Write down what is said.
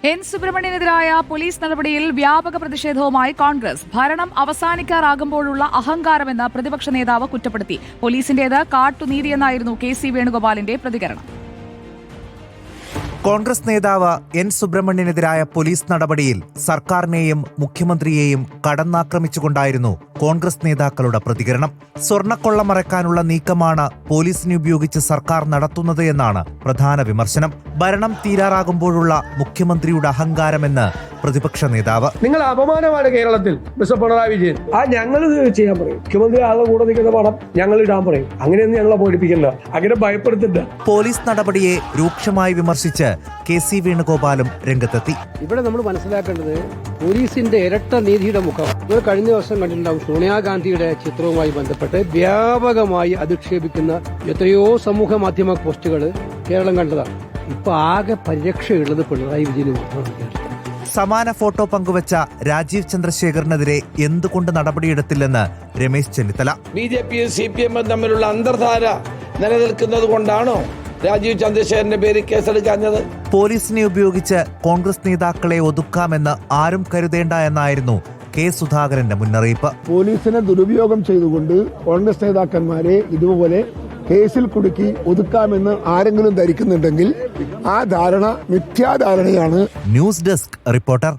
N സുബ്രഹ്മണ്യനെതിരായ police നടപടിയിൽ വ്യാപക പ്രതിഷേധവുമായി കോൺഗ്രസ്. ഭരണം അവസാനിക്കാറാകുമ്പോഴുള്ള അഹങ്കാരമെന്ന് പ്രതിപക്ഷ നേതാവ് കുറ്റപ്പെടുത്തി. പോലീസിന്റേത് കാട്ടുനീതിയെന്നായിരുന്നു കെ.സി. വേണുഗോപാലിന്റെ പ്രതികരണം. കോൺഗ്രസ് നേതാവ് എൻ സുബ്രഹ്മണ്യനെതിരായ പോലീസ് നടപടിയിൽ സർക്കാരിനെയും മുഖ്യമന്ത്രിയെയും കടന്നാക്രമിച്ചുകൊണ്ടായിരുന്നു കോൺഗ്രസ് നേതാക്കളുടെ പ്രതികരണം. സ്വർണ്ണക്കൊള്ള മറയ്ക്കാനുള്ള നീക്കമാണ് പോലീസിനെ ഉപയോഗിച്ച് സർക്കാർ നടത്തുന്നത് എന്നാണ് പ്രധാന വിമർശനം. ഭരണം തീരാറാകുമ്പോഴുള്ള മുഖ്യമന്ത്രിയുടെ അഹങ്കാരമെന്ന് പ്രതിപക്ഷ നേതാവ്. നിങ്ങൾ അപമാനമാണ് കേരളത്തിൽ മിസ്റ്റർ പിണറായി വിജയൻ. ഞങ്ങൾ ചെയ്യാൻ പറയും. മുഖ്യമന്ത്രി ആളുടെ കൂടെ നിൽക്കുന്ന പണം ഞങ്ങൾ ഇടാൻ പറയും. അങ്ങനെയൊന്നും ഞങ്ങളെ പേടിപ്പിക്കണ്ട, അങ്ങനെ ഭയപ്പെടുത്തില്ല. പോലീസ് നടപടിയെ രൂക്ഷമായി വിമർശിച്ച് കെ.സി. വേണുഗോപാലും രംഗത്തെത്തി. ഇവിടെ നമ്മൾ മനസ്സിലാക്കേണ്ടത് പോലീസിന്റെ ഇരട്ട നീതിയുടെ മുഖം. നമ്മൾ കഴിഞ്ഞ ദിവസം കണ്ടിട്ടുണ്ടാവും സോണിയാഗാന്ധിയുടെ ചിത്രവുമായി ബന്ധപ്പെട്ട് വ്യാപകമായി അധിക്ഷേപിക്കുന്ന എത്രയോ സമൂഹ മാധ്യമ പോസ്റ്റുകൾ കേരളം കണ്ടതാണ്. ഇപ്പൊ ആകെ പരിരക്ഷയുള്ളത് പിണറായി വിജയന് മാത്രമാണ്. സമാന ഫോട്ടോ പങ്കുവച്ച രാജീവ് ചന്ദ്രശേഖറിനെതിരെ എന്തുകൊണ്ട് നടപടിയെടുത്തില്ലെന്ന് രമേശ് ചെന്നിത്തല. ബി.ജെ.പിയും CPM തമ്മിലുള്ള അന്തർധാര നിലനിൽക്കുന്നത് കൊണ്ടാണോ രാജീവ് ചന്ദ്രശേഖരന്റെ പേര് കേസെടുക്കാഞ്ഞത്? പോലീസിനെ ഉപയോഗിച്ച് കോൺഗ്രസ് നേതാക്കളെ ഒതുക്കാമെന്ന് ആരും കരുതേണ്ട എന്നായിരുന്നു കെ. സുധാകരന്റെ മുന്നറിയിപ്പ്. പോലീസിനെ ദുരുപയോഗം ചെയ്തുകൊണ്ട് കോൺഗ്രസ് നേതാക്കന്മാരെ ഇതുപോലെ കേസിൽ കുടുക്കി ഒതുക്കാമെന്ന് ആരെങ്കിലും ധരിക്കുന്നുണ്ടെങ്കിൽ ആ ധാരണ മിഥ്യാധാരണയാണ്. News desk reporter.